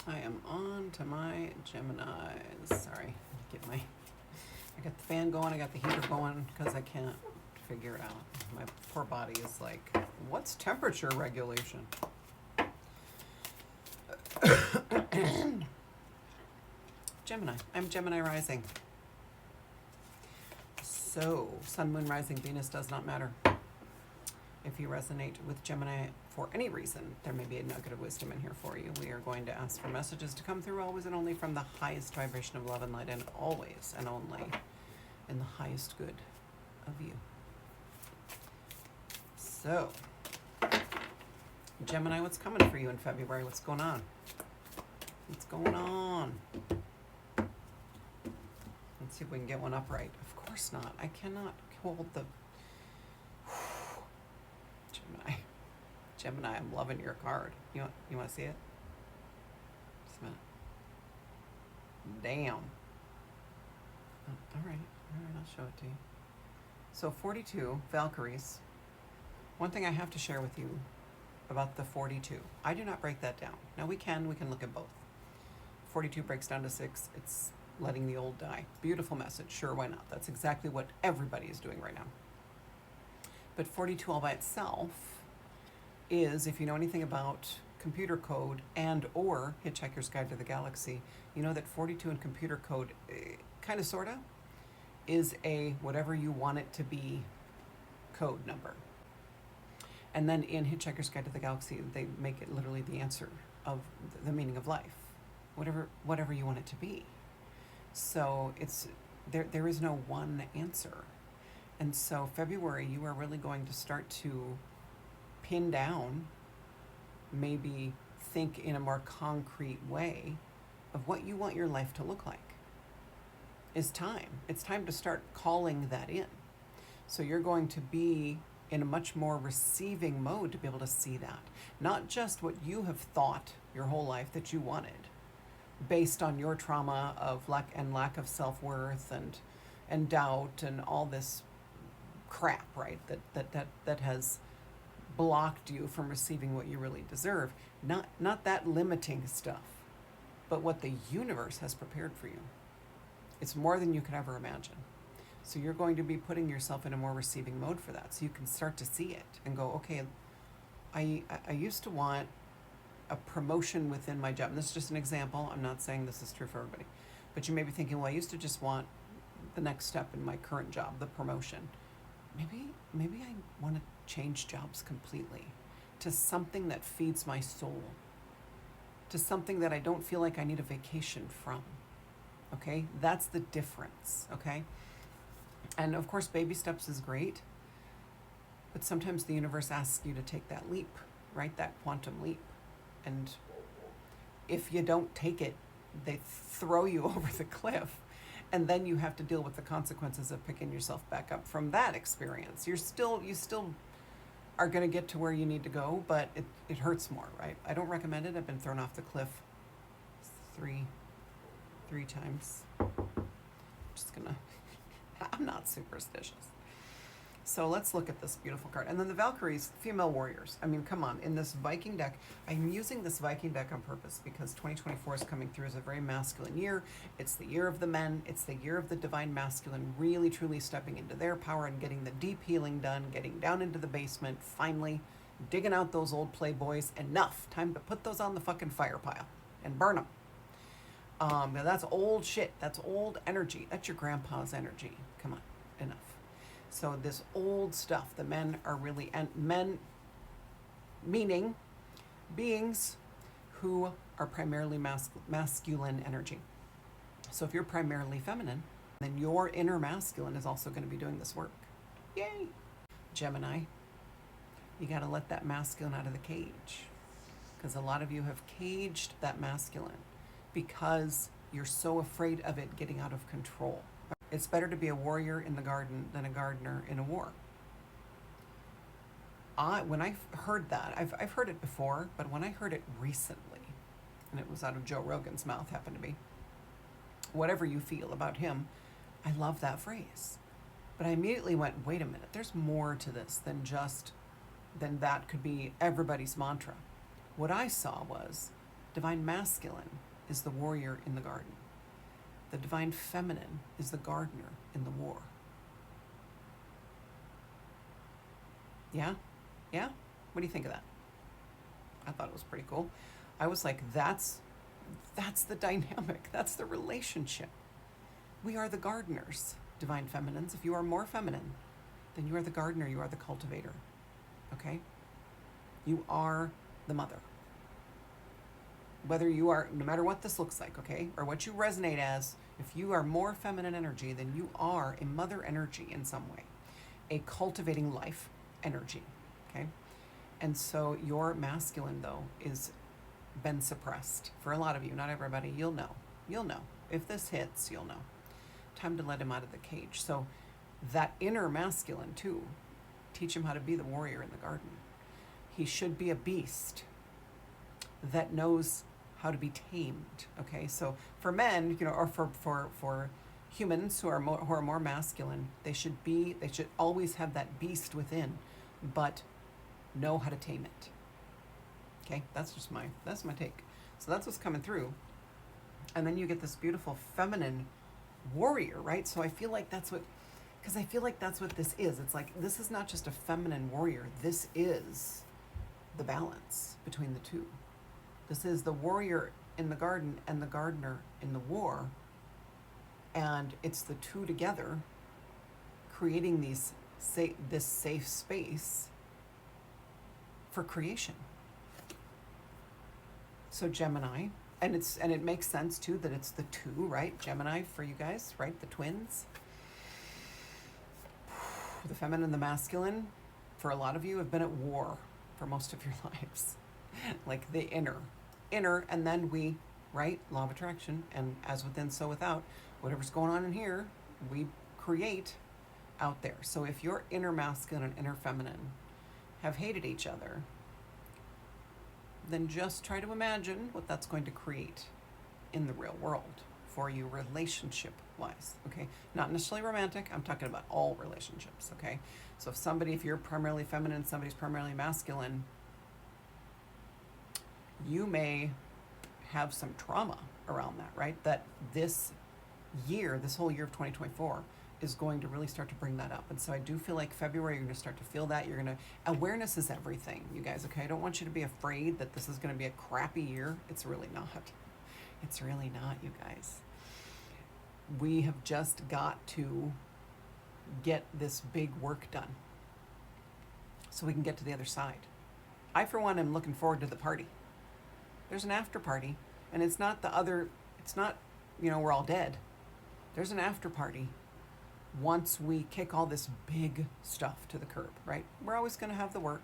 I am on to my Geminis. Sorry, I got the fan going, I got the heater going because I can't figure it out. My poor body is like, what's temperature regulation? Gemini. I'm Gemini rising. So, Sun, Moon, Rising, Venus does not matter. If you resonate with Gemini for any reason, there may be a nugget of wisdom in here for you. We are going to ask for messages to come through always and only from the highest vibration of love and light, and always and only in the highest good of you. So, Gemini, what's coming for you in February? What's going on? What's going on? Let's see if we can get one upright. Of course not. I cannot hold the... Gemini, I'm loving your card. You want to see it? Just a minute. Damn. All right, I'll show it to you. So 42, Valkyries. One thing I have to share with you about the 42. I do not break that down. Now we can look at both. 42 breaks down to 6. It's letting the old die. Beautiful message. Sure, why not? That's exactly what everybody is doing right now. But 42 all by itself is, if you know anything about computer code and or Hitchhiker's Guide to the Galaxy, you know that 42 in computer code, kind of sorta, is a whatever you want it to be code number. And then in Hitchhiker's Guide to the Galaxy, they make it literally the answer of the meaning of life, whatever you want it to be. So it's there is no one answer. And so February, you are really going to start to pin down, maybe think in a more concrete way of what you want your life to look like. It's time to start calling that in. So you're going to be in a much more receiving mode to be able to see that. Not just what you have thought your whole life that you wanted, based on your trauma of lack of self-worth and doubt and all this crap, right? That has blocked you from receiving what you really deserve. Not that limiting stuff, but what the universe has prepared for you. It's more than you could ever imagine. So you're going to be putting yourself in a more receiving mode for that. So you can start to see it and go, okay, I used to want a promotion within my job. And this is just an example. I'm not saying this is true for everybody. But you may be thinking, well, I used to just want the next step in my current job, the promotion. Maybe I want to change jobs completely to something that feeds my soul, to something that I don't feel like I need a vacation from. Okay? That's the difference. Okay? And of course, baby steps is great, but sometimes the universe asks you to take that leap, right? That quantum leap. And if you don't take it, they throw you over the cliff. And then you have to deal with the consequences of picking yourself back up from that experience. You still are going to get to where you need to go, but it hurts more, right? I don't recommend it. I've been thrown off the cliff three times. I'm not superstitious. So let's look at this beautiful card. And then the Valkyries, female warriors. I mean, come on. In this Viking deck, I'm using this Viking deck on purpose because 2024 is coming through as a very masculine year. It's the year of the men. It's the year of the divine masculine really, truly stepping into their power and getting the deep healing done, getting down into the basement, finally digging out those old playboys. Enough. Time to put those on the fucking fire pile and burn them. Now that's old shit. That's old energy. That's your grandpa's energy. Come on. Enough. So this old stuff, the men are really, and men meaning beings who are primarily masculine energy. So if you're primarily feminine, then your inner masculine is also going to be doing this work. Yay! Gemini, you got to let that masculine out of the cage, because a lot of you have caged that masculine because you're so afraid of it getting out of control. It's better to be a warrior in the garden than a gardener in a war. When I heard that, I've heard it before, but when I heard it recently, and it was out of Joe Rogan's mouth, happened to be, whatever you feel about him, I love that phrase. But I immediately went, wait a minute, there's more to this than that could be everybody's mantra. What I saw was Divine masculine is the warrior in the garden. The divine feminine is the gardener in the war. Yeah? Yeah? What do you think of that? I thought it was pretty cool. I was like, that's the dynamic. That's the relationship. We are the gardeners, divine feminines. If you are more feminine, then you are the gardener, you are the cultivator. Okay? You are the mother. Whether you are, no matter what this looks like, okay, or what you resonate as, if you are more feminine energy, then you are a mother energy in some way, a cultivating life energy, okay? And so your masculine, though, is been suppressed. For a lot of you, not everybody, you'll know. You'll know. If this hits, you'll know. Time to let him out of the cage. So that inner masculine, too, teach him how to be the warrior in the garden. He should be a beast that knows how to be tamed, okay? So for men, you know, or for humans who are more masculine, they should always have that beast within, but know how to tame it. Okay? That's my take. So that's what's coming through. And then you get this beautiful feminine warrior, right? So I feel like that's what this is. It's like, this is not just a feminine warrior. This is the balance between the two. This is the warrior in the garden and the gardener in the war. And it's the two together creating this safe space for creation. So Gemini, and it makes sense too that it's the two, right? Gemini for you guys, right? The twins. The feminine and the masculine, for a lot of you, have been at war for most of your lives. Like the inner, and then we, right? Law of attraction, and as within, so without. Whatever's going on in here, we create out there. So if your inner masculine and inner feminine have hated each other, then just try to imagine what that's going to create in the real world for you relationship-wise, okay? Not necessarily romantic, I'm talking about all relationships, okay? So if you're primarily feminine, somebody's primarily masculine, you may have some trauma around that, right? That this whole year of 2024 is going to really start to bring that up. And so I do feel like February, you're going to start to feel that. Awareness is everything, you guys, okay? I don't want you to be afraid that this is going to be a crappy year. It's really not. It's really not, you guys. We have just got to get this big work done so we can get to the other side. I, for one, am looking forward to the party. There's an after party, and it's not, we're all dead. There's an after party once we kick all this big stuff to the curb, right? We're always going to have the work.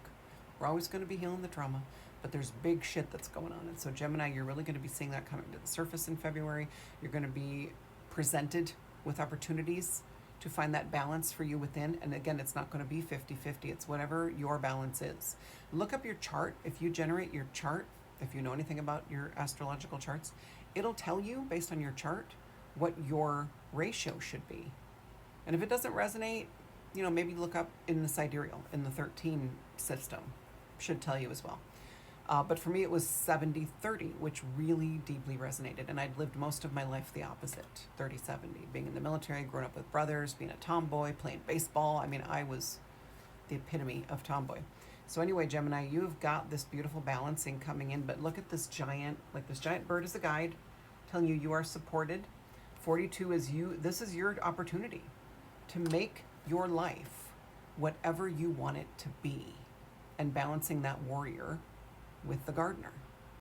We're always going to be healing the trauma, but there's big shit that's going on. And so Gemini, you're really going to be seeing that coming to the surface in February. You're going to be presented with opportunities to find that balance for you within. And again, it's not going to be 50-50. It's whatever your balance is. Look up your chart. If you generate your chart, if you know anything about your astrological charts, it'll tell you based on your chart what your ratio should be. And if it doesn't resonate, maybe look up in the sidereal, in the 13 system, should tell you as well. But for me, it was 70-30, which really deeply resonated. And I'd lived most of my life the opposite, 30-70, being in the military, growing up with brothers, being a tomboy, playing baseball. I mean, I was the epitome of tomboy. So anyway, Gemini, you've got this beautiful balancing coming in, but look at this giant bird as a guide, telling you are supported. 42 is this is your opportunity to make your life whatever you want it to be, and balancing that warrior with the gardener.